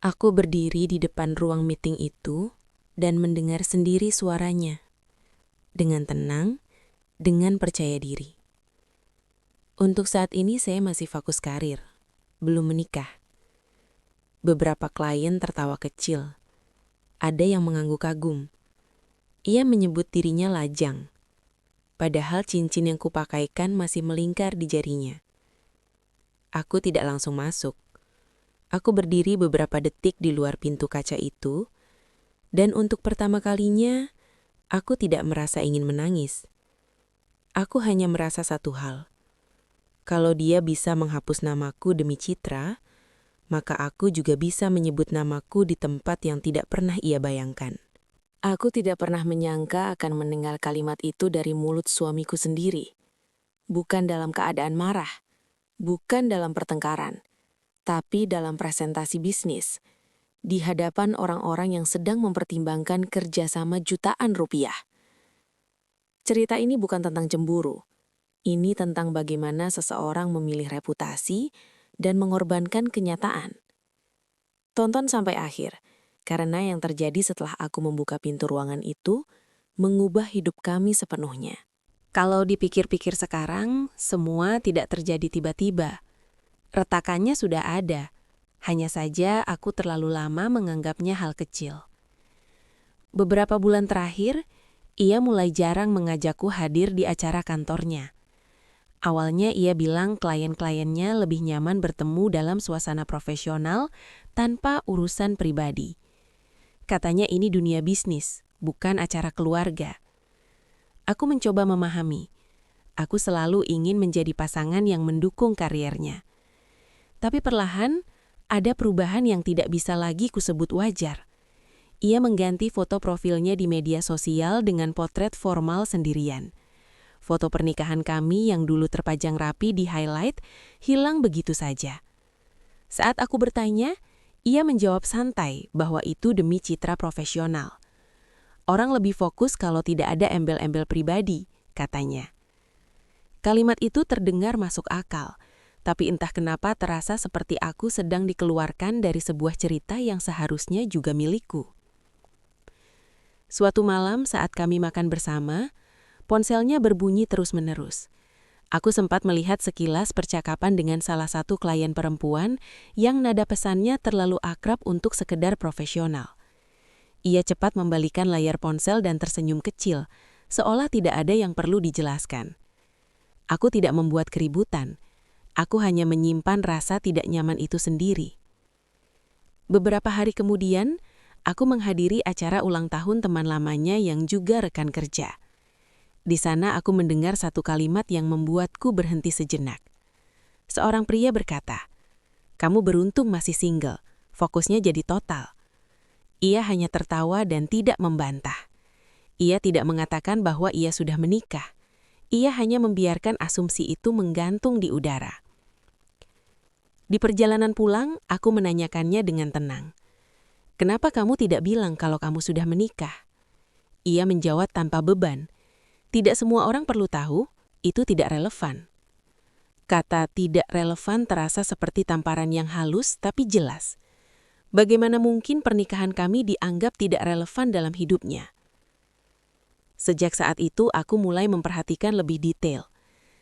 Aku berdiri di depan ruang meeting itu dan mendengar sendiri suaranya. Dengan tenang, dengan percaya diri. Untuk saat ini saya masih fokus karir, belum menikah. Beberapa klien tertawa kecil. Ada yang mengangguk kagum. Ia menyebut dirinya lajang. Padahal cincin yang kupakaikan masih melingkar di jarinya. Aku tidak langsung masuk. Aku berdiri beberapa detik di luar pintu kaca itu, dan untuk pertama kalinya, aku tidak merasa ingin menangis. Aku hanya merasa satu hal. Kalau dia bisa menghapus namaku demi Citra, maka aku juga bisa menyebut namaku di tempat yang tidak pernah ia bayangkan. Aku tidak pernah menyangka akan mendengar kalimat itu dari mulut suamiku sendiri. Bukan dalam keadaan marah, bukan dalam pertengkaran, tapi dalam presentasi bisnis, di hadapan orang-orang yang sedang mempertimbangkan kerjasama jutaan rupiah. Cerita ini bukan tentang cemburu. Ini tentang bagaimana seseorang memilih reputasi dan mengorbankan kenyataan. Tonton sampai akhir, karena yang terjadi setelah aku membuka pintu ruangan itu mengubah hidup kami sepenuhnya. Kalau dipikir-pikir sekarang, semua tidak terjadi tiba-tiba. Retakannya sudah ada, hanya saja aku terlalu lama menganggapnya hal kecil. Beberapa bulan terakhir, ia mulai jarang mengajakku hadir di acara kantornya. Awalnya ia bilang klien-kliennya lebih nyaman bertemu dalam suasana profesional tanpa urusan pribadi. Katanya ini dunia bisnis, bukan acara keluarga. Aku mencoba memahami. Aku selalu ingin menjadi pasangan yang mendukung kariernya. Tapi perlahan, ada perubahan yang tidak bisa lagi kusebut wajar. Ia mengganti foto profilnya di media sosial dengan potret formal sendirian. Foto pernikahan kami yang dulu terpajang rapi di highlight hilang begitu saja. Saat aku bertanya, ia menjawab santai bahwa itu demi citra profesional. Orang lebih fokus kalau tidak ada embel-embel pribadi, katanya. Kalimat itu terdengar masuk akal. Tapi entah kenapa terasa seperti aku sedang dikeluarkan dari sebuah cerita yang seharusnya juga milikku. Suatu malam saat kami makan bersama, ponselnya berbunyi terus-menerus. Aku sempat melihat sekilas percakapan dengan salah satu klien perempuan yang nada pesannya terlalu akrab untuk sekedar profesional. Ia cepat membalikan layar ponsel dan tersenyum kecil, seolah tidak ada yang perlu dijelaskan. Aku tidak membuat keributan. Aku hanya menyimpan rasa tidak nyaman itu sendiri. Beberapa hari kemudian, aku menghadiri acara ulang tahun teman lamanya yang juga rekan kerja. Di sana aku mendengar satu kalimat yang membuatku berhenti sejenak. Seorang pria berkata, "Kamu beruntung masih single, fokusnya jadi total." Ia hanya tertawa dan tidak membantah. Ia tidak mengatakan bahwa ia sudah menikah. Ia hanya membiarkan asumsi itu menggantung di udara. Di perjalanan pulang, aku menanyakannya dengan tenang. "Kenapa kamu tidak bilang kalau kamu sudah menikah?" Ia menjawab tanpa beban. "Tidak semua orang perlu tahu, itu tidak relevan." Kata tidak relevan terasa seperti tamparan yang halus tapi jelas. Bagaimana mungkin pernikahan kami dianggap tidak relevan dalam hidupnya? Sejak saat itu, aku mulai memperhatikan lebih detail.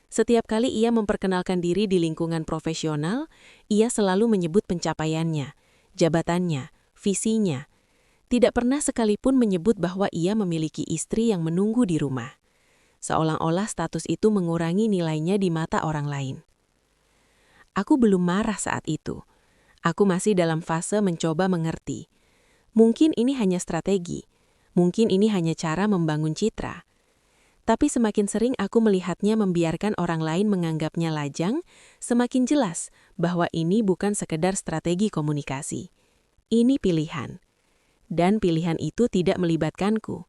Setiap kali ia memperkenalkan diri di lingkungan profesional, ia selalu menyebut pencapaiannya, jabatannya, visinya. Tidak pernah sekalipun menyebut bahwa ia memiliki istri yang menunggu di rumah. Seolah-olah status itu mengurangi nilainya di mata orang lain. Aku belum marah saat itu. Aku masih dalam fase mencoba mengerti. Mungkin ini hanya strategi. Mungkin ini hanya cara membangun citra. Tapi semakin sering aku melihatnya membiarkan orang lain menganggapnya lajang, semakin jelas bahwa ini bukan sekedar strategi komunikasi. Ini pilihan. Dan pilihan itu tidak melibatkanku.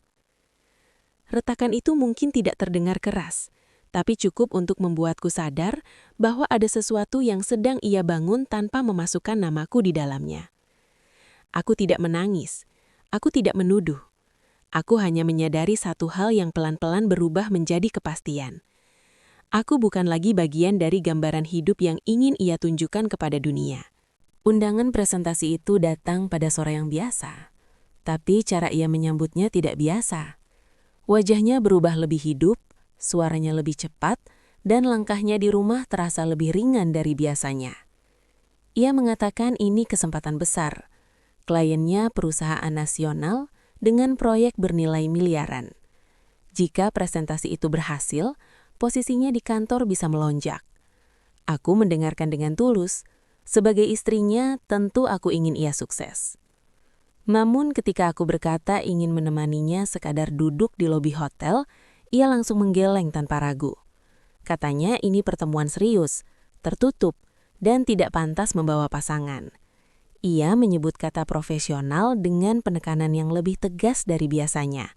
Retakan itu mungkin tidak terdengar keras, tapi cukup untuk membuatku sadar bahwa ada sesuatu yang sedang ia bangun tanpa memasukkan namaku di dalamnya. Aku tidak menangis. Aku tidak menuduh. Aku hanya menyadari satu hal yang pelan-pelan berubah menjadi kepastian. Aku bukan lagi bagian dari gambaran hidup yang ingin ia tunjukkan kepada dunia. Undangan presentasi itu datang pada sore yang biasa, tapi cara ia menyambutnya tidak biasa. Wajahnya berubah lebih hidup, suaranya lebih cepat, dan langkahnya di rumah terasa lebih ringan dari biasanya. Ia mengatakan ini kesempatan besar. Kliennya perusahaan nasional dengan proyek bernilai miliaran. Jika presentasi itu berhasil, posisinya di kantor bisa melonjak. Aku mendengarkan dengan tulus. Sebagai istrinya, tentu aku ingin ia sukses. Namun ketika aku berkata ingin menemaninya sekadar duduk di lobi hotel, ia langsung menggeleng tanpa ragu. Katanya ini pertemuan serius, tertutup, dan tidak pantas membawa pasangan. Ia menyebut kata profesional dengan penekanan yang lebih tegas dari biasanya,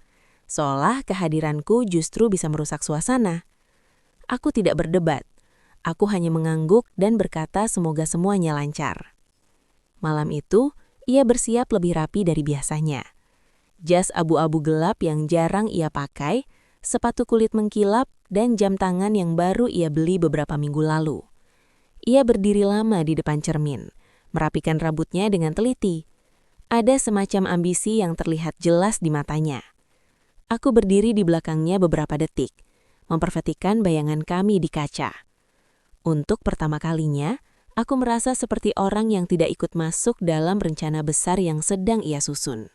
seolah kehadiranku justru bisa merusak suasana. Aku tidak berdebat. Aku hanya mengangguk dan berkata semoga semuanya lancar. Malam itu, ia bersiap lebih rapi dari biasanya. Jas abu-abu gelap yang jarang ia pakai, sepatu kulit mengkilap, dan jam tangan yang baru ia beli beberapa minggu lalu. Ia berdiri lama di depan cermin, merapikan rambutnya dengan teliti. Ada semacam ambisi yang terlihat jelas di matanya. Aku berdiri di belakangnya beberapa detik, memperhatikan bayangan kami di kaca. Untuk pertama kalinya, aku merasa seperti orang yang tidak ikut masuk dalam rencana besar yang sedang ia susun.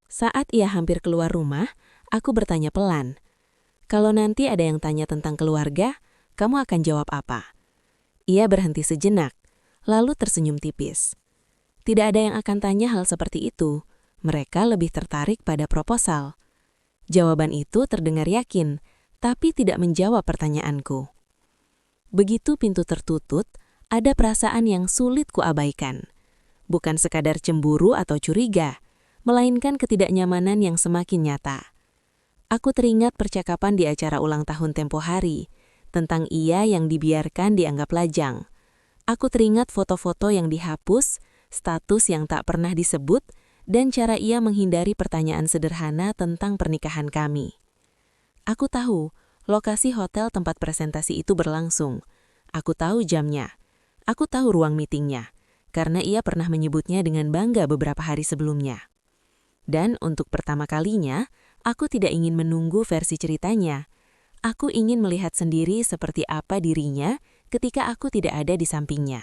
Saat ia hampir keluar rumah, aku bertanya pelan, "Kalau nanti ada yang tanya tentang keluarga, kamu akan jawab apa?" Ia berhenti sejenak, lalu tersenyum tipis. Tidak ada yang akan tanya hal seperti itu. Mereka lebih tertarik pada proposal. Jawaban itu terdengar yakin, tapi tidak menjawab pertanyaanku. Begitu pintu tertutup, ada perasaan yang sulit kuabaikan. Bukan sekadar cemburu atau curiga, melainkan ketidaknyamanan yang semakin nyata. Aku teringat percakapan di acara ulang tahun tempo hari, tentang ia yang dibiarkan dianggap lajang. Aku teringat foto-foto yang dihapus, status yang tak pernah disebut, dan cara ia menghindari pertanyaan sederhana tentang pernikahan kami. Aku tahu, lokasi hotel tempat presentasi itu berlangsung. Aku tahu jamnya. Aku tahu ruang meetingnya, karena ia pernah menyebutnya dengan bangga beberapa hari sebelumnya. Dan untuk pertama kalinya, aku tidak ingin menunggu versi ceritanya. Aku ingin melihat sendiri seperti apa dirinya ketika aku tidak ada di sampingnya.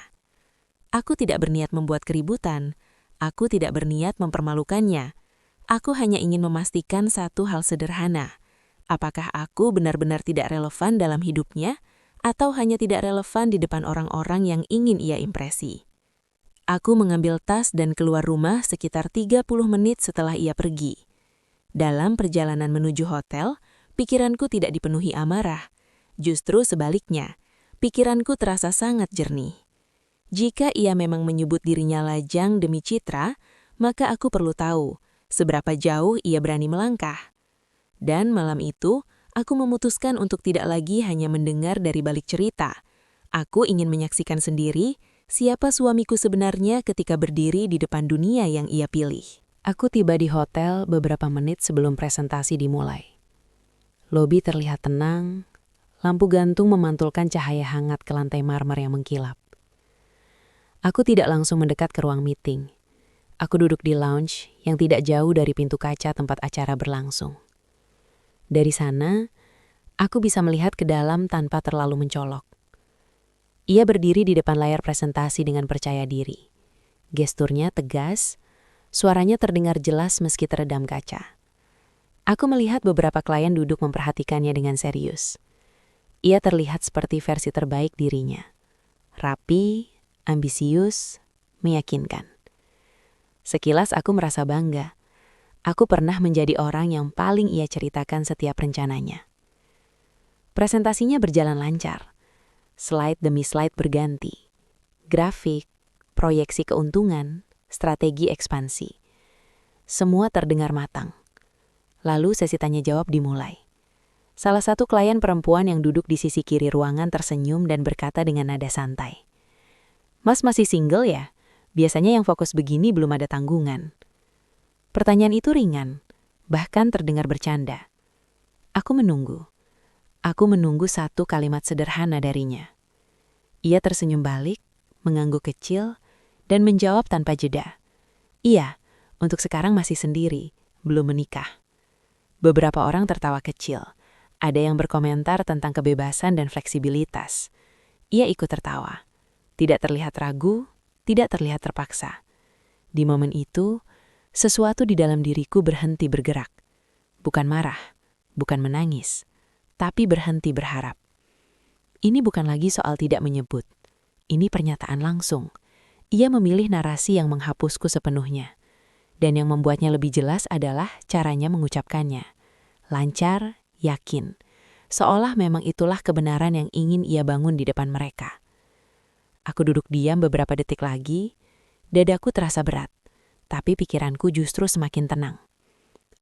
Aku tidak berniat membuat keributan. Aku tidak berniat mempermalukannya. Aku hanya ingin memastikan satu hal sederhana. Apakah aku benar-benar tidak relevan dalam hidupnya, atau hanya tidak relevan di depan orang-orang yang ingin ia impresi? Aku mengambil tas dan keluar rumah sekitar 30 menit setelah ia pergi. Dalam perjalanan menuju hotel, pikiranku tidak dipenuhi amarah. Justru sebaliknya, pikiranku terasa sangat jernih. Jika ia memang menyebut dirinya lajang demi citra, maka aku perlu tahu seberapa jauh ia berani melangkah. Dan malam itu, aku memutuskan untuk tidak lagi hanya mendengar dari balik cerita. Aku ingin menyaksikan sendiri siapa suamiku sebenarnya ketika berdiri di depan dunia yang ia pilih. Aku tiba di hotel beberapa menit sebelum presentasi dimulai. Lobi terlihat tenang, lampu gantung memantulkan cahaya hangat ke lantai marmer yang mengkilap. Aku tidak langsung mendekat ke ruang meeting. Aku duduk di lounge yang tidak jauh dari pintu kaca tempat acara berlangsung. Dari sana, aku bisa melihat ke dalam tanpa terlalu mencolok. Ia berdiri di depan layar presentasi dengan percaya diri. Gesturnya tegas, suaranya terdengar jelas meski teredam kaca. Aku melihat beberapa klien duduk memperhatikannya dengan serius. Ia terlihat seperti versi terbaik dirinya. Rapi, ambisius, meyakinkan. Sekilas aku merasa bangga. Aku pernah menjadi orang yang paling ia ceritakan setiap rencananya. Presentasinya berjalan lancar. Slide demi slide berganti. Grafik, proyeksi keuntungan, strategi ekspansi. Semua terdengar matang. Lalu sesi tanya jawab dimulai. Salah satu klien perempuan yang duduk di sisi kiri ruangan tersenyum dan berkata dengan nada santai, "Mas masih single ya? Biasanya yang fokus begini belum ada tanggungan." Pertanyaan itu ringan, bahkan terdengar bercanda. Aku menunggu. Aku menunggu satu kalimat sederhana darinya. Ia tersenyum balik, mengangguk kecil, dan menjawab tanpa jeda. Iya, untuk sekarang masih sendiri, belum menikah. Beberapa orang tertawa kecil. Ada yang berkomentar tentang kebebasan dan fleksibilitas. Ia ikut tertawa. Tidak terlihat ragu, tidak terlihat terpaksa. Di momen itu, sesuatu di dalam diriku berhenti bergerak. Bukan marah, bukan menangis, tapi berhenti berharap. Ini bukan lagi soal tidak menyebut. Ini pernyataan langsung. Ia memilih narasi yang menghapusku sepenuhnya. Dan yang membuatnya lebih jelas adalah caranya mengucapkannya. Lancar, yakin. Seolah memang itulah kebenaran yang ingin ia bangun di depan mereka. Aku duduk diam beberapa detik lagi. Dadaku terasa berat. Tapi pikiranku justru semakin tenang.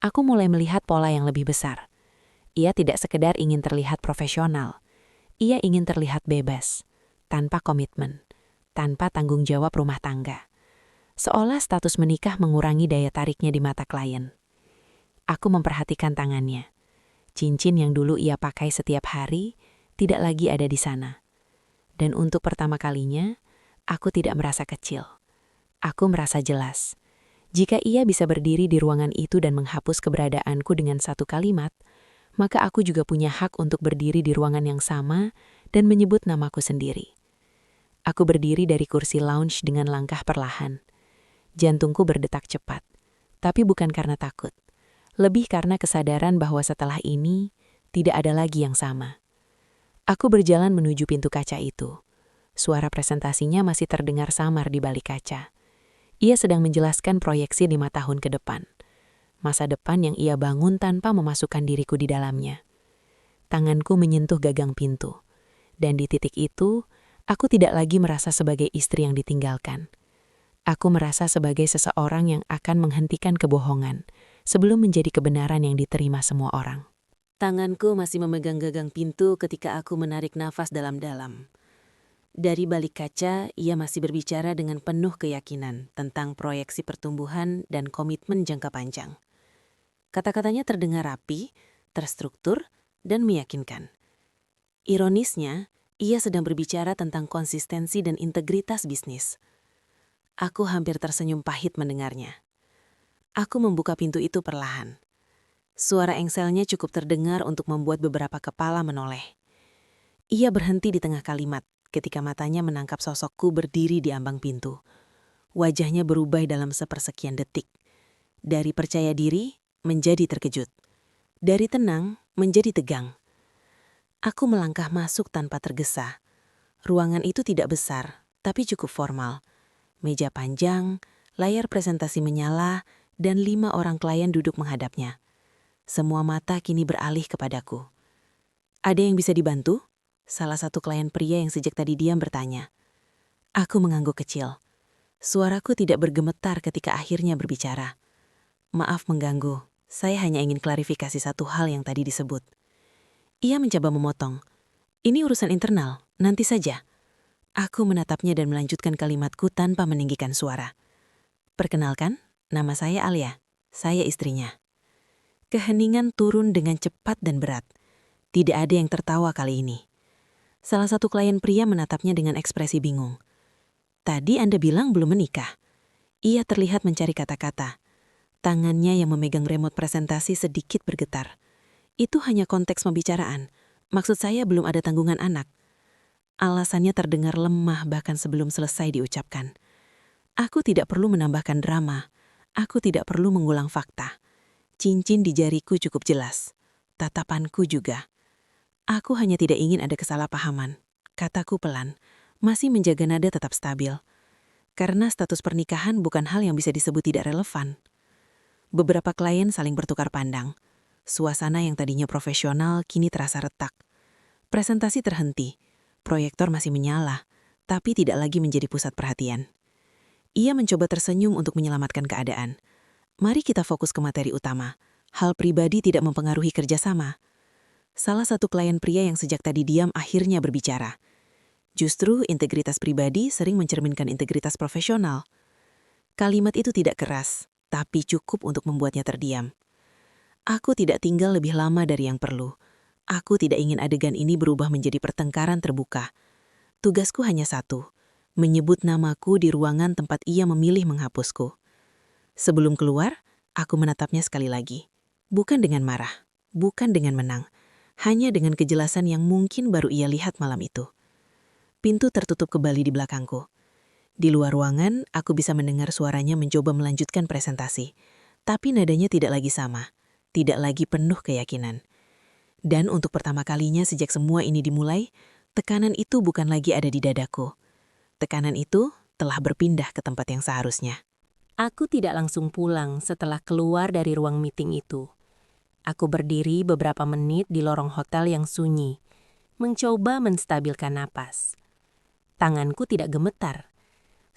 Aku mulai melihat pola yang lebih besar. Ia tidak sekedar ingin terlihat profesional. Ia ingin terlihat bebas, tanpa komitmen, tanpa tanggung jawab rumah tangga. Seolah status menikah mengurangi daya tariknya di mata klien. Aku memperhatikan tangannya. Cincin yang dulu ia pakai setiap hari tidak lagi ada di sana. Dan untuk pertama kalinya, aku tidak merasa kecil. Aku merasa jelas. Jika ia bisa berdiri di ruangan itu dan menghapus keberadaanku dengan satu kalimat, maka aku juga punya hak untuk berdiri di ruangan yang sama dan menyebut namaku sendiri. Aku berdiri dari kursi lounge dengan langkah perlahan. Jantungku berdetak cepat, tapi bukan karena takut. Lebih karena kesadaran bahwa setelah ini, tidak ada lagi yang sama. Aku berjalan menuju pintu kaca itu. Suara presentasinya masih terdengar samar di balik kaca. Ia sedang menjelaskan proyeksi 5 tahun ke depan. Masa depan yang ia bangun tanpa memasukkan diriku di dalamnya. Tanganku menyentuh gagang pintu. Dan di titik itu, aku tidak lagi merasa sebagai istri yang ditinggalkan. Aku merasa sebagai seseorang yang akan menghentikan kebohongan sebelum menjadi kebenaran yang diterima semua orang. Tanganku masih memegang gagang pintu ketika aku menarik nafas dalam-dalam. Dari balik kaca, ia masih berbicara dengan penuh keyakinan tentang proyeksi pertumbuhan dan komitmen jangka panjang. Kata-katanya terdengar rapi, terstruktur, dan meyakinkan. Ironisnya, ia sedang berbicara tentang konsistensi dan integritas bisnis. Aku hampir tersenyum pahit mendengarnya. Aku membuka pintu itu perlahan. Suara engselnya cukup terdengar untuk membuat beberapa kepala menoleh. Ia berhenti di tengah kalimat ketika matanya menangkap sosokku berdiri di ambang pintu. Wajahnya berubah dalam sepersekian detik. Dari percaya diri menjadi terkejut. Dari tenang menjadi tegang. Aku melangkah masuk tanpa tergesa. Ruangan itu tidak besar, tapi cukup formal. Meja panjang, layar presentasi menyala, dan 5 orang klien duduk menghadapnya. Semua mata kini beralih kepadaku. Ada yang bisa dibantu? Salah satu klien pria yang sejak tadi diam bertanya. Aku mengangguk kecil. Suaraku tidak bergemetar ketika akhirnya berbicara. Maaf mengganggu, saya hanya ingin klarifikasi satu hal yang tadi disebut. Ia mencoba memotong. Ini urusan internal, nanti saja. Aku menatapnya dan melanjutkan kalimatku tanpa meninggikan suara. Perkenalkan, nama saya Alia. Saya istrinya. Keheningan turun dengan cepat dan berat. Tidak ada yang tertawa kali ini. Salah satu klien pria menatapnya dengan ekspresi bingung. Tadi Anda bilang belum menikah. Ia terlihat mencari kata-kata. Tangannya yang memegang remote presentasi sedikit bergetar. Itu hanya konteks pembicaraan. Maksud saya belum ada tanggungan anak. Alasannya terdengar lemah bahkan sebelum selesai diucapkan. Aku tidak perlu menambahkan drama. Aku tidak perlu mengulang fakta. Cincin di jariku cukup jelas. Tatapanku juga. Aku hanya tidak ingin ada kesalahpahaman. Kataku pelan, masih menjaga nada tetap stabil. Karena status pernikahan bukan hal yang bisa disebut tidak relevan. Beberapa klien saling bertukar pandang. Suasana yang tadinya profesional kini terasa retak. Presentasi terhenti. Proyektor masih menyala, tapi tidak lagi menjadi pusat perhatian. Ia mencoba tersenyum untuk menyelamatkan keadaan. Mari kita fokus ke materi utama. Hal pribadi tidak mempengaruhi kerjasama. Salah satu klien pria yang sejak tadi diam akhirnya berbicara. Justru integritas pribadi sering mencerminkan integritas profesional. Kalimat itu tidak keras, tapi cukup untuk membuatnya terdiam. Aku tidak tinggal lebih lama dari yang perlu. Aku tidak ingin adegan ini berubah menjadi pertengkaran terbuka. Tugasku hanya satu, menyebut namaku di ruangan tempat ia memilih menghapusku. Sebelum keluar, aku menatapnya sekali lagi. Bukan dengan marah, bukan dengan menang, hanya dengan kejelasan yang mungkin baru ia lihat malam itu. Pintu tertutup kembali di belakangku. Di luar ruangan, aku bisa mendengar suaranya mencoba melanjutkan presentasi. Tapi nadanya tidak lagi sama, tidak lagi penuh keyakinan. Dan untuk pertama kalinya sejak semua ini dimulai, tekanan itu bukan lagi ada di dadaku. Tekanan itu telah berpindah ke tempat yang seharusnya. Aku tidak langsung pulang setelah keluar dari ruang meeting itu. Aku berdiri beberapa menit di lorong hotel yang sunyi, mencoba menstabilkan napas. Tanganku tidak gemetar.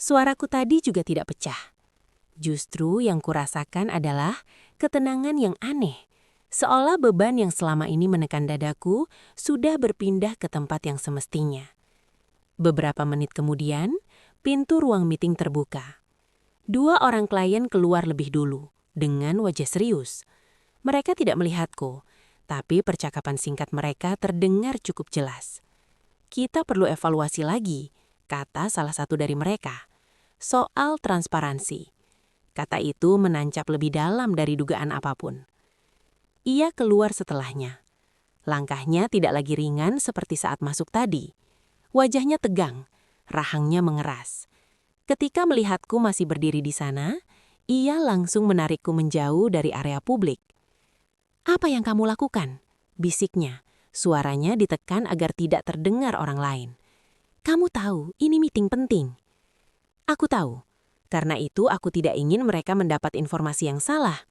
Suaraku tadi juga tidak pecah. Justru yang kurasakan adalah ketenangan yang aneh, seolah beban yang selama ini menekan dadaku sudah berpindah ke tempat yang semestinya. Beberapa menit kemudian, pintu ruang meeting terbuka. 2 orang klien keluar lebih dulu, dengan wajah serius. Mereka tidak melihatku, tapi percakapan singkat mereka terdengar cukup jelas. "Kita perlu evaluasi lagi," kata salah satu dari mereka. "Soal transparansi." Kata itu menancap lebih dalam dari dugaan apapun. Ia keluar setelahnya. Langkahnya tidak lagi ringan seperti saat masuk tadi. Wajahnya tegang, rahangnya mengeras. Ketika melihatku masih berdiri di sana, ia langsung menarikku menjauh dari area publik. "Apa yang kamu lakukan?" bisiknya. Suaranya ditekan agar tidak terdengar orang lain. "Kamu tahu, ini meeting penting." "Aku tahu. Karena itu aku tidak ingin mereka mendapat informasi yang salah."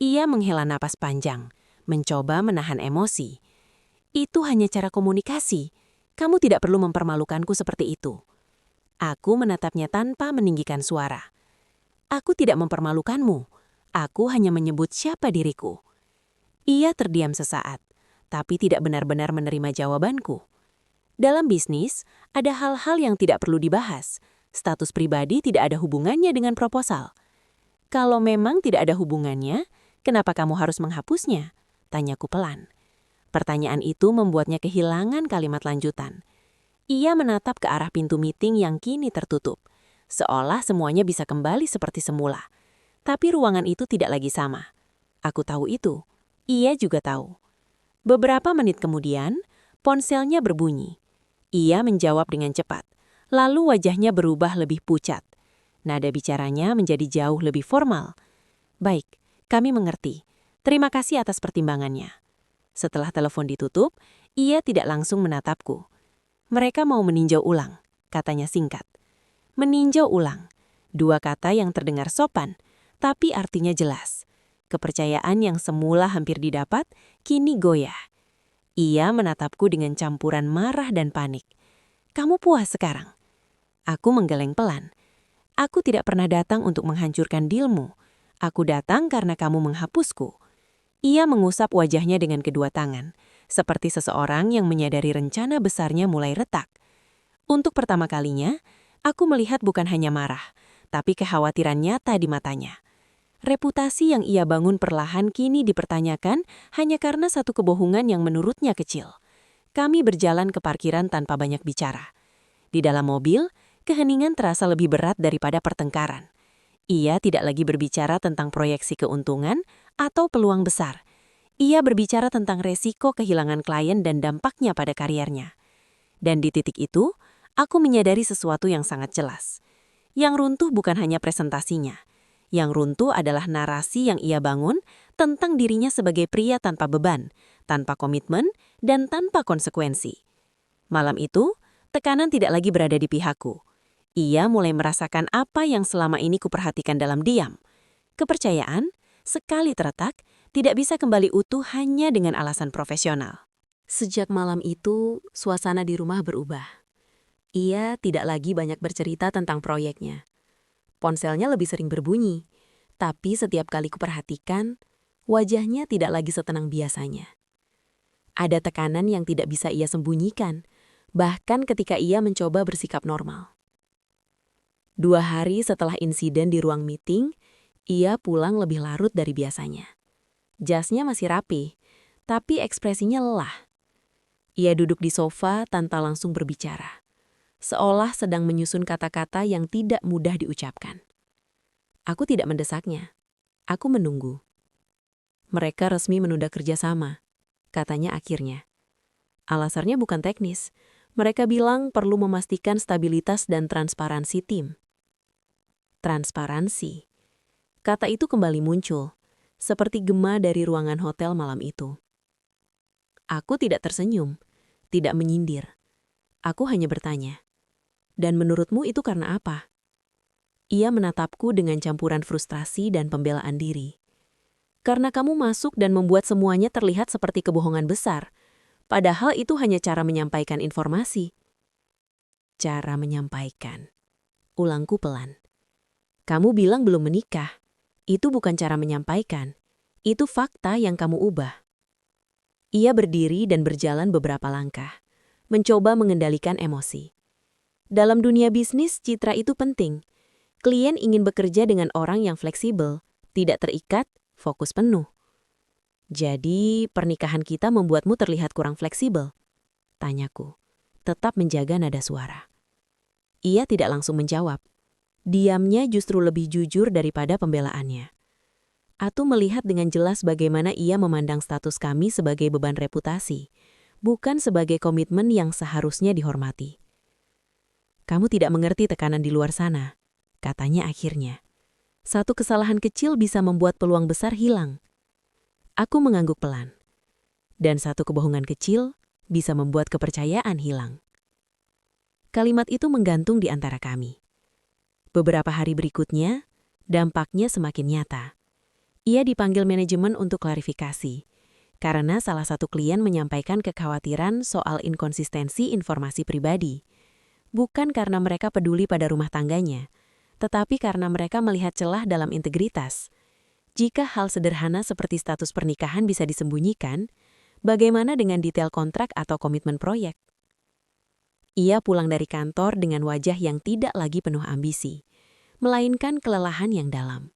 Ia menghela napas panjang, mencoba menahan emosi. "Itu hanya cara komunikasi. Kamu tidak perlu mempermalukanku seperti itu." Aku menatapnya tanpa meninggikan suara. "Aku tidak mempermalukanmu. Aku hanya menyebut siapa diriku." Ia terdiam sesaat, tapi tidak benar-benar menerima jawabanku. Dalam bisnis, ada hal-hal yang tidak perlu dibahas. Status pribadi tidak ada hubungannya dengan proposal. "Kalau memang tidak ada hubungannya, kenapa kamu harus menghapusnya?" tanyaku pelan. Pertanyaan itu membuatnya kehilangan kalimat lanjutan. Ia menatap ke arah pintu meeting yang kini tertutup, seolah semuanya bisa kembali seperti semula. Tapi ruangan itu tidak lagi sama. Aku tahu itu. Ia juga tahu. Beberapa menit kemudian, ponselnya berbunyi. Ia menjawab dengan cepat, lalu wajahnya berubah lebih pucat. Nada bicaranya menjadi jauh lebih formal. "Baik, kami mengerti. Terima kasih atas pertimbangannya." Setelah telepon ditutup, ia tidak langsung menatapku. "Mereka mau meninjau ulang," katanya singkat. Meninjau ulang. 2 kata yang terdengar sopan, tapi artinya jelas. Kepercayaan yang semula hampir didapat, kini goyah. Ia menatapku dengan campuran marah dan panik. "Kamu puas sekarang?" Aku menggeleng pelan. "Aku tidak pernah datang untuk menghancurkan dealmu. Aku datang karena kamu menghapusku." Ia mengusap wajahnya dengan kedua tangan, seperti seseorang yang menyadari rencana besarnya mulai retak. Untuk pertama kalinya, aku melihat bukan hanya marah, tapi kekhawatiran nyata di matanya. Reputasi yang ia bangun perlahan kini dipertanyakan hanya karena satu kebohongan yang menurutnya kecil. Kami berjalan ke parkiran tanpa banyak bicara. Di dalam mobil, keheningan terasa lebih berat daripada pertengkaran. Ia tidak lagi berbicara tentang proyeksi keuntungan atau peluang besar. Ia berbicara tentang resiko kehilangan klien dan dampaknya pada kariernya. Dan di titik itu, aku menyadari sesuatu yang sangat jelas. Yang runtuh bukan hanya presentasinya. Yang runtuh adalah narasi yang ia bangun tentang dirinya sebagai pria tanpa beban, tanpa komitmen, dan tanpa konsekuensi. Malam itu, tekanan tidak lagi berada di pihakku. Ia mulai merasakan apa yang selama ini kuperhatikan dalam diam. Kepercayaan, sekali terletak, tidak bisa kembali utuh hanya dengan alasan profesional. Sejak malam itu, suasana di rumah berubah. Ia tidak lagi banyak bercerita tentang proyeknya. Ponselnya lebih sering berbunyi, tapi setiap kali kuperhatikan, wajahnya tidak lagi setenang biasanya. Ada tekanan yang tidak bisa ia sembunyikan, bahkan ketika ia mencoba bersikap normal. 2 hari setelah insiden di ruang meeting, ia pulang lebih larut dari biasanya. Jasnya masih rapi, tapi ekspresinya lelah. Ia duduk di sofa tanpa langsung berbicara. seolah sedang menyusun kata-kata yang tidak mudah diucapkan. Aku tidak mendesaknya. Aku menunggu. Mereka resmi menunda kerjasama, katanya akhirnya. Alasannya bukan teknis. Mereka bilang perlu memastikan stabilitas dan transparansi tim. Transparansi. Kata itu kembali muncul, seperti gema dari ruangan hotel malam itu. Aku tidak tersenyum, tidak menyindir. Aku hanya bertanya, "Dan menurutmu itu karena apa?" Ia menatapku dengan campuran frustrasi dan pembelaan diri. "Karena kamu masuk dan membuat semuanya terlihat seperti kebohongan besar, padahal itu hanya cara menyampaikan informasi." Cara menyampaikan. Ulangku pelan. "Kamu bilang belum menikah. Itu bukan cara menyampaikan. Itu fakta yang kamu ubah." Ia berdiri dan berjalan beberapa langkah, mencoba mengendalikan emosi. Dalam dunia bisnis, citra itu penting. Klien ingin bekerja dengan orang yang fleksibel, tidak terikat, fokus penuh. "Jadi, pernikahan kita membuatmu terlihat kurang fleksibel?" tanyaku, tetap menjaga nada suara. Ia tidak langsung menjawab. Diamnya justru lebih jujur daripada pembelaannya. Aku melihat dengan jelas bagaimana ia memandang status kami sebagai beban reputasi, bukan sebagai komitmen yang seharusnya dihormati. "Kamu tidak mengerti tekanan di luar sana," katanya akhirnya. "Satu kesalahan kecil bisa membuat peluang besar hilang." Aku mengangguk pelan. "Dan satu kebohongan kecil bisa membuat kepercayaan hilang." Kalimat itu menggantung di antara kami. Beberapa hari berikutnya, dampaknya semakin nyata. Ia dipanggil manajemen untuk klarifikasi, karena salah satu klien menyampaikan kekhawatiran soal inkonsistensi informasi pribadi. Bukan karena mereka peduli pada rumah tangganya, tetapi karena mereka melihat celah dalam integritas. Jika hal sederhana seperti status pernikahan bisa disembunyikan, bagaimana dengan detail kontrak atau komitmen proyek? Ia pulang dari kantor dengan wajah yang tidak lagi penuh ambisi, melainkan kelelahan yang dalam.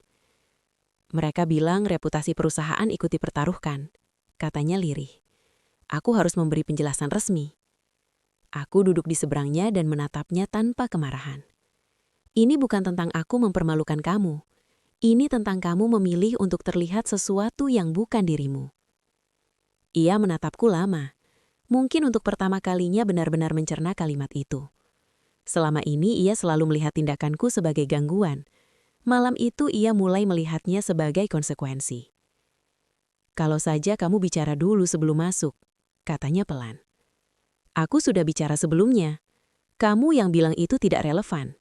"Mereka bilang reputasi perusahaan ikut dipertaruhkan," katanya lirih. "Aku harus memberi penjelasan resmi." Aku duduk di seberangnya dan menatapnya tanpa kemarahan. "Ini bukan tentang aku mempermalukan kamu. Ini tentang kamu memilih untuk terlihat sesuatu yang bukan dirimu." Ia menatapku lama. Mungkin untuk pertama kalinya benar-benar mencerna kalimat itu. Selama ini ia selalu melihat tindakanku sebagai gangguan. Malam itu ia mulai melihatnya sebagai konsekuensi. "Kalau saja kamu bicara dulu sebelum masuk," katanya pelan. "Aku sudah bicara sebelumnya. Kamu yang bilang itu tidak relevan."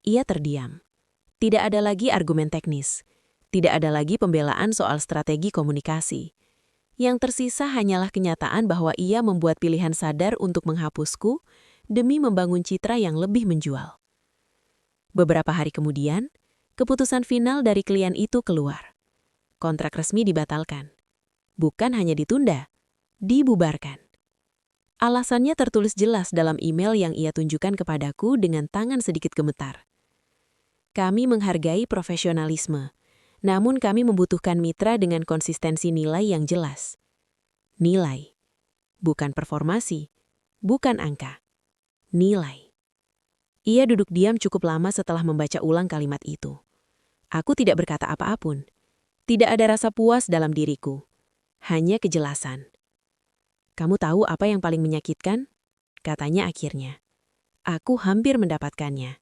Ia terdiam. Tidak ada lagi argumen teknis. Tidak ada lagi pembelaan soal strategi komunikasi. Yang tersisa hanyalah kenyataan bahwa ia membuat pilihan sadar untuk menghapusku demi membangun citra yang lebih menjual. Beberapa hari kemudian, keputusan final dari klien itu keluar. Kontrak resmi dibatalkan. Bukan hanya ditunda, dibubarkan. Alasannya tertulis jelas dalam email yang ia tunjukkan kepadaku dengan tangan sedikit gemetar. "Kami menghargai profesionalisme, namun kami membutuhkan mitra dengan konsistensi nilai yang jelas." Nilai. Bukan performasi, bukan angka. Nilai. Ia duduk diam cukup lama setelah membaca ulang kalimat itu. Aku tidak berkata apa-apun. Tidak ada rasa puas dalam diriku. Hanya kejelasan. "Kamu tahu apa yang paling menyakitkan?" katanya akhirnya. "Aku hampir mendapatkannya."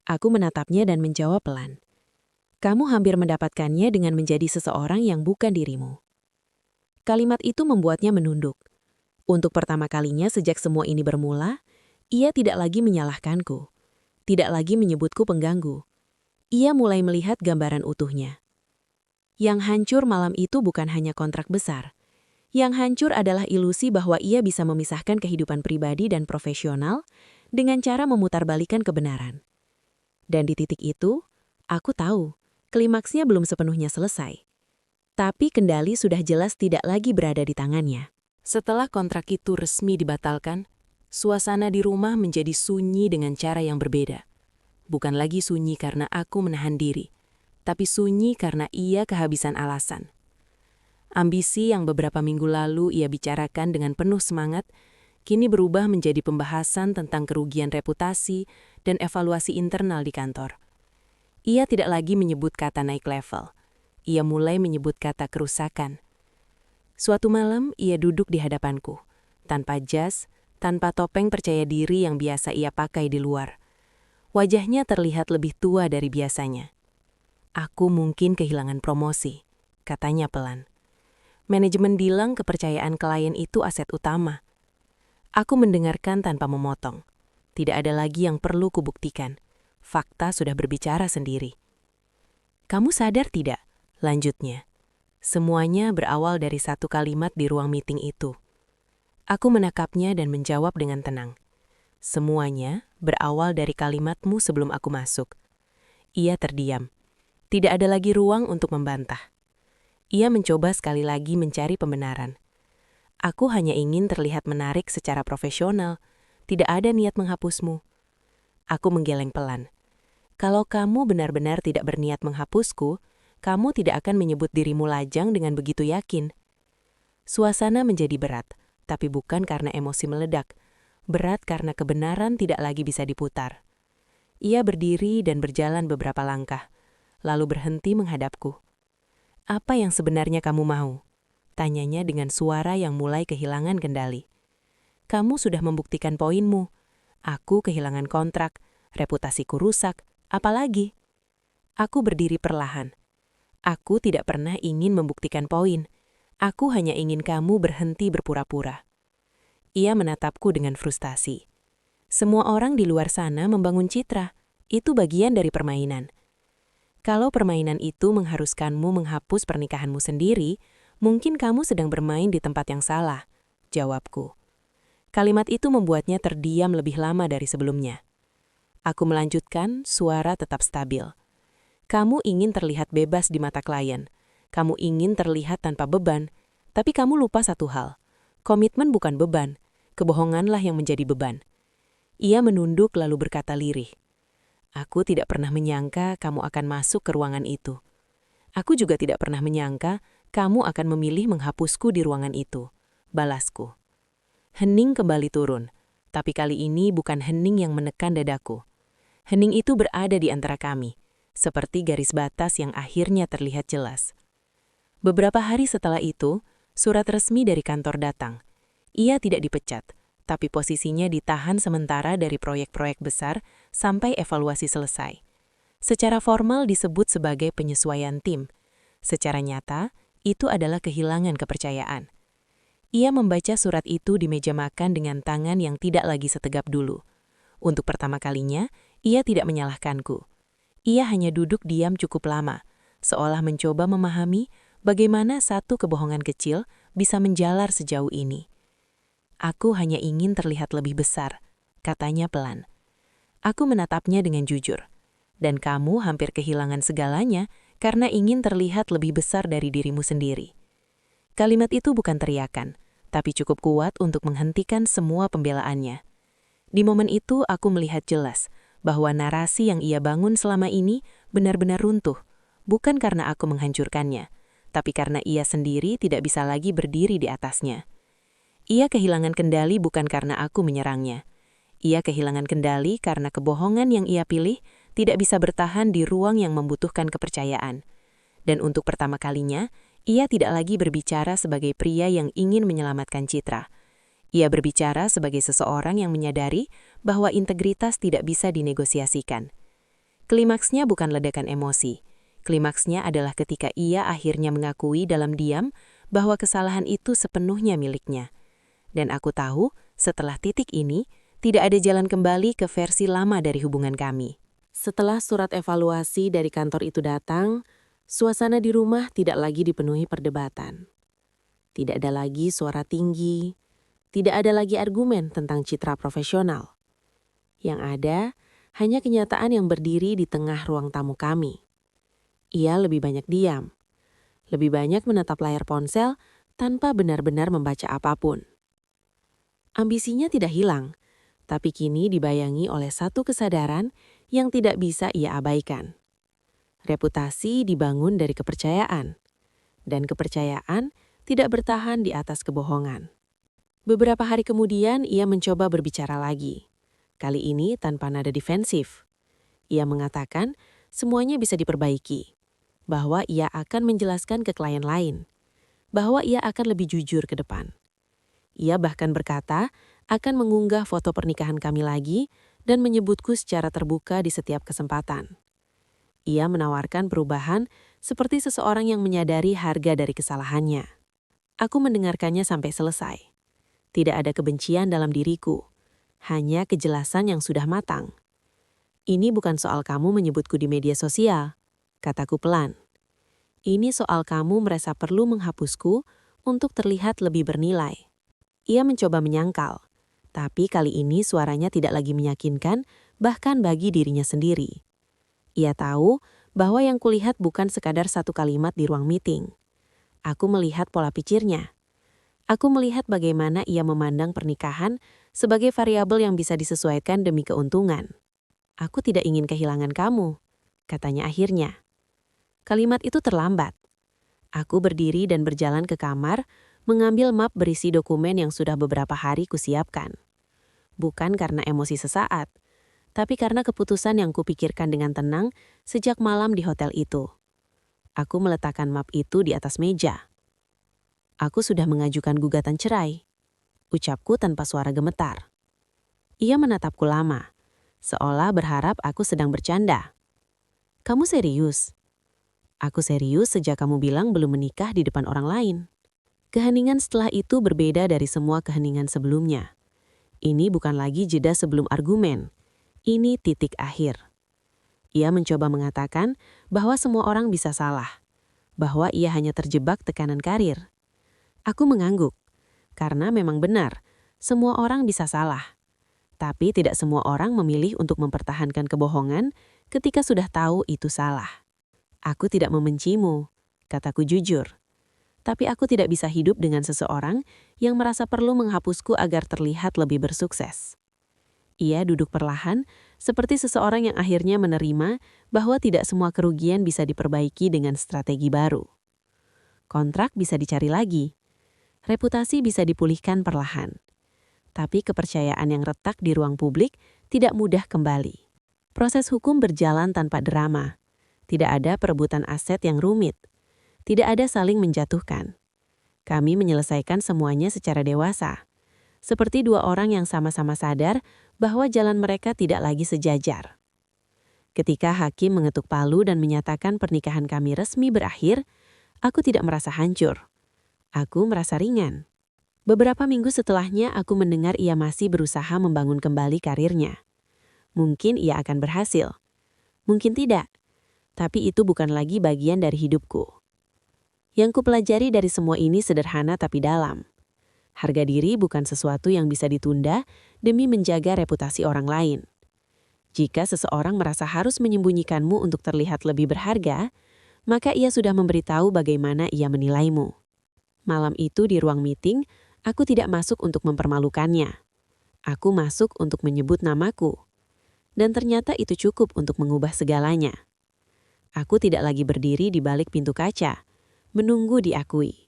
Aku menatapnya dan menjawab pelan. "Kamu hampir mendapatkannya dengan menjadi seseorang yang bukan dirimu." Kalimat itu membuatnya menunduk. Untuk pertama kalinya sejak semua ini bermula, ia tidak lagi menyalahkanku. Tidak lagi menyebutku pengganggu. Ia mulai melihat gambaran utuhnya. Yang hancur malam itu bukan hanya kontrak besar. Yang hancur adalah ilusi bahwa ia bisa memisahkan kehidupan pribadi dan profesional dengan cara memutarbalikkan kebenaran. Dan di titik itu, aku tahu, klimaksnya belum sepenuhnya selesai. Tapi kendali sudah jelas tidak lagi berada di tangannya. Setelah kontrak itu resmi dibatalkan, suasana di rumah menjadi sunyi dengan cara yang berbeda. Bukan lagi sunyi karena aku menahan diri, tapi sunyi karena ia kehabisan alasan. Ambisi yang beberapa minggu lalu ia bicarakan dengan penuh semangat, kini berubah menjadi pembahasan tentang kerugian reputasi dan evaluasi internal di kantor. Ia tidak lagi menyebut kata naik level. Ia mulai menyebut kata kerusakan. Suatu malam, ia duduk di hadapanku, tanpa jas, tanpa topeng percaya diri yang biasa ia pakai di luar. Wajahnya terlihat lebih tua dari biasanya. "Aku mungkin kehilangan promosi," katanya pelan. "Manajemen bilang kepercayaan klien itu aset utama." Aku mendengarkan tanpa memotong. Tidak ada lagi yang perlu kubuktikan. Fakta sudah berbicara sendiri. "Kamu sadar tidak?" lanjutnya. "Semuanya berawal dari satu kalimat di ruang meeting itu." Aku menakapnya dan menjawab dengan tenang. "Semuanya berawal dari kalimatmu sebelum aku masuk." Ia terdiam. Tidak ada lagi ruang untuk membantah. Ia mencoba sekali lagi mencari pembenaran. "Aku hanya ingin terlihat menarik secara profesional. Tidak ada niat menghapusmu." Aku menggeleng pelan. "Kalau kamu benar-benar tidak berniat menghapusku, kamu tidak akan menyebut dirimu lajang dengan begitu yakin." Suasana menjadi berat, tapi bukan karena emosi meledak. Berat karena kebenaran tidak lagi bisa diputar. Ia berdiri dan berjalan beberapa langkah, lalu berhenti menghadapku. "Apa yang sebenarnya kamu mau?" tanyanya dengan suara yang mulai kehilangan kendali. "Kamu sudah membuktikan poinmu. Aku kehilangan kontrak, reputasiku rusak, apalagi?" Aku berdiri perlahan. "Aku tidak pernah ingin membuktikan poin. Aku hanya ingin kamu berhenti berpura-pura." Ia menatapku dengan frustasi. "Semua orang di luar sana membangun citra. Itu bagian dari permainan. Kalau permainan itu mengharuskanmu menghapus pernikahanmu sendiri, mungkin kamu sedang bermain di tempat yang salah," jawabku. Kalimat itu membuatnya terdiam lebih lama dari sebelumnya. Aku melanjutkan, suara tetap stabil. "Kamu ingin terlihat bebas di mata klien. Kamu ingin terlihat tanpa beban. Tapi kamu lupa satu hal. Komitmen bukan beban. Kebohonganlah yang menjadi beban." Ia menunduk lalu berkata lirih. "Aku tidak pernah menyangka kamu akan masuk ke ruangan itu. Aku juga tidak pernah menyangka kamu akan memilih menghapusku di ruangan itu," balasku. Hening kembali turun, tapi kali ini bukan hening yang menekan dadaku. Hening itu berada di antara kami, seperti garis batas yang akhirnya terlihat jelas. Beberapa hari setelah itu, surat resmi dari kantor datang. Ia tidak dipecat, tapi posisinya ditahan sementara dari proyek-proyek besar sampai evaluasi selesai. Secara formal disebut sebagai penyesuaian tim. Secara nyata, itu adalah kehilangan kepercayaan. Ia membaca surat itu di meja makan dengan tangan yang tidak lagi setegap dulu. Untuk pertama kalinya, ia tidak menyalahkanku. Ia hanya duduk diam cukup lama, seolah mencoba memahami bagaimana satu kebohongan kecil bisa menjalar sejauh ini. "Aku hanya ingin terlihat lebih besar," katanya pelan. Aku menatapnya dengan jujur. "Dan kamu hampir kehilangan segalanya karena ingin terlihat lebih besar dari dirimu sendiri." Kalimat itu bukan teriakan, tapi cukup kuat untuk menghentikan semua pembelaannya. Di momen itu aku melihat jelas bahwa narasi yang ia bangun selama ini benar-benar runtuh, bukan karena aku menghancurkannya, tapi karena ia sendiri tidak bisa lagi berdiri di atasnya. Ia kehilangan kendali bukan karena aku menyerangnya. Ia kehilangan kendali karena kebohongan yang ia pilih tidak bisa bertahan di ruang yang membutuhkan kepercayaan. Dan untuk pertama kalinya, ia tidak lagi berbicara sebagai pria yang ingin menyelamatkan citra. Ia berbicara sebagai seseorang yang menyadari bahwa integritas tidak bisa dinegosiasikan. Klimaksnya bukan ledakan emosi. Klimaksnya adalah ketika ia akhirnya mengakui dalam diam bahwa kesalahan itu sepenuhnya miliknya. Dan aku tahu, setelah titik ini, tidak ada jalan kembali ke versi lama dari hubungan kami. Setelah surat evaluasi dari kantor itu datang, suasana di rumah tidak lagi dipenuhi perdebatan. Tidak ada lagi suara tinggi, tidak ada lagi argumen tentang citra profesional. Yang ada, hanya kenyataan yang berdiri di tengah ruang tamu kami. Ia lebih banyak diam, lebih banyak menatap layar ponsel tanpa benar-benar membaca apapun. Ambisinya tidak hilang, tapi kini dibayangi oleh satu kesadaran yang tidak bisa ia abaikan. Reputasi dibangun dari kepercayaan, dan kepercayaan tidak bertahan di atas kebohongan. Beberapa hari kemudian, ia mencoba berbicara lagi. Kali ini tanpa nada defensif. Ia mengatakan semuanya bisa diperbaiki, bahwa ia akan menjelaskan ke klien lain, bahwa ia akan lebih jujur ke depan. Ia bahkan berkata akan mengunggah foto pernikahan kami lagi dan menyebutku secara terbuka di setiap kesempatan. Ia menawarkan perubahan seperti seseorang yang menyadari harga dari kesalahannya. Aku mendengarkannya sampai selesai. Tidak ada kebencian dalam diriku, hanya kejelasan yang sudah matang. Ini bukan soal kamu menyebutku di media sosial, kataku pelan. Ini soal kamu merasa perlu menghapusku untuk terlihat lebih bernilai. Ia mencoba menyangkal, tapi kali ini suaranya tidak lagi meyakinkan, bahkan bagi dirinya sendiri. Ia tahu bahwa yang kulihat bukan sekadar satu kalimat di ruang meeting. Aku melihat pola pikirnya. Aku melihat bagaimana ia memandang pernikahan sebagai variabel yang bisa disesuaikan demi keuntungan. Aku tidak ingin kehilangan kamu, katanya akhirnya. Kalimat itu terlambat. Aku berdiri dan berjalan ke kamar, mengambil map berisi dokumen yang sudah beberapa hari kusiapkan. Bukan karena emosi sesaat, tapi karena keputusan yang kupikirkan dengan tenang sejak malam di hotel itu. Aku meletakkan map itu di atas meja. Aku sudah mengajukan gugatan cerai, ucapku tanpa suara gemetar. Ia menatapku lama, seolah berharap aku sedang bercanda. Kamu serius? Aku serius sejak kamu bilang belum menikah di depan orang lain. Keheningan setelah itu berbeda dari semua keheningan sebelumnya. Ini bukan lagi jeda sebelum argumen. Ini titik akhir. Ia mencoba mengatakan bahwa semua orang bisa salah, bahwa ia hanya terjebak tekanan karir. Aku mengangguk, karena memang benar, semua orang bisa salah. Tapi tidak semua orang memilih untuk mempertahankan kebohongan ketika sudah tahu itu salah. Aku tidak membencimu, kataku jujur. Tapi aku tidak bisa hidup dengan seseorang yang merasa perlu menghapusku agar terlihat lebih bersukses. Ia duduk perlahan, seperti seseorang yang akhirnya menerima bahwa tidak semua kerugian bisa diperbaiki dengan strategi baru. Kontrak bisa dicari lagi. Reputasi bisa dipulihkan perlahan. Tapi kepercayaan yang retak di ruang publik tidak mudah kembali. Proses hukum berjalan tanpa drama. Tidak ada perebutan aset yang rumit. Tidak ada saling menjatuhkan. Kami menyelesaikan semuanya secara dewasa. Seperti dua orang yang sama-sama sadar bahwa jalan mereka tidak lagi sejajar. Ketika hakim mengetuk palu dan menyatakan pernikahan kami resmi berakhir, aku tidak merasa hancur. Aku merasa ringan. Beberapa minggu setelahnya aku mendengar ia masih berusaha membangun kembali karirnya. Mungkin ia akan berhasil. Mungkin tidak. Tapi itu bukan lagi bagian dari hidupku. Yang kupelajari dari semua ini sederhana tapi dalam. Harga diri bukan sesuatu yang bisa ditunda demi menjaga reputasi orang lain. Jika seseorang merasa harus menyembunyikanmu untuk terlihat lebih berharga, maka ia sudah memberitahu bagaimana ia menilaimu. Malam itu di ruang meeting, aku tidak masuk untuk mempermalukannya. Aku masuk untuk menyebut namaku. Dan ternyata itu cukup untuk mengubah segalanya. Aku tidak lagi berdiri di balik pintu kaca, menunggu diakui.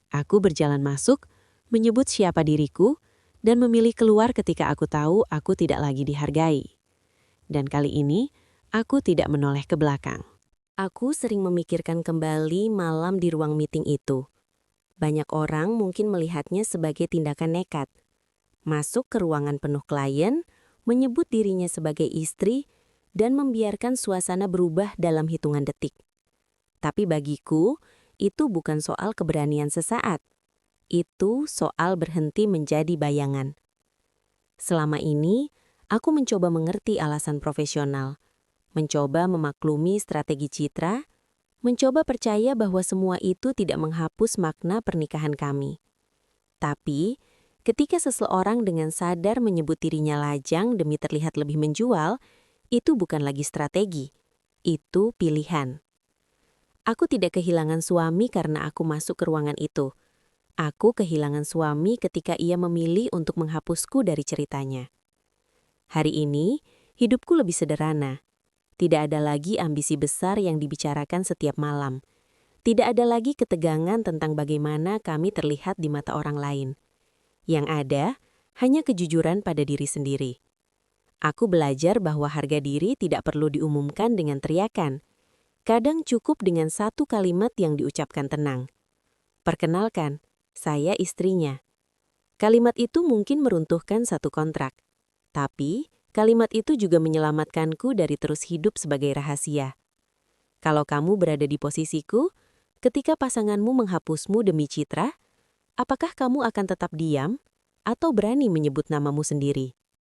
Aku berjalan masuk, menyebut siapa diriku, dan memilih keluar ketika aku tahu aku tidak lagi dihargai. Dan kali ini, aku tidak menoleh ke belakang. Aku sering memikirkan kembali malam di ruang meeting itu. Banyak orang mungkin melihatnya sebagai tindakan nekat. Masuk ke ruangan penuh klien, menyebut dirinya sebagai istri, dan membiarkan suasana berubah dalam hitungan detik. Tapi bagiku, itu bukan soal keberanian sesaat. Itu soal berhenti menjadi bayangan. Selama ini, aku mencoba mengerti alasan profesional, mencoba memaklumi strategi citra, mencoba percaya bahwa semua itu tidak menghapus makna pernikahan kami. Tapi, ketika seseorang dengan sadar menyebut dirinya lajang demi terlihat lebih menjual, itu bukan lagi strategi, itu pilihan. Aku tidak kehilangan suami karena aku masuk ke ruangan itu. Aku kehilangan suami ketika ia memilih untuk menghapusku dari ceritanya. Hari ini, hidupku lebih sederhana. Tidak ada lagi ambisi besar yang dibicarakan setiap malam. Tidak ada lagi ketegangan tentang bagaimana kami terlihat di mata orang lain. Yang ada, hanya kejujuran pada diri sendiri. Aku belajar bahwa harga diri tidak perlu diumumkan dengan teriakan. Kadang cukup dengan satu kalimat yang diucapkan tenang. Perkenalkan, saya istrinya. Kalimat itu mungkin meruntuhkan satu kontrak. Tapi, kalimat itu juga menyelamatkanku dari terus hidup sebagai rahasia. Kalau kamu berada di posisiku, ketika pasanganmu menghapusmu demi citra, apakah kamu akan tetap diam atau berani menyebut namamu sendiri?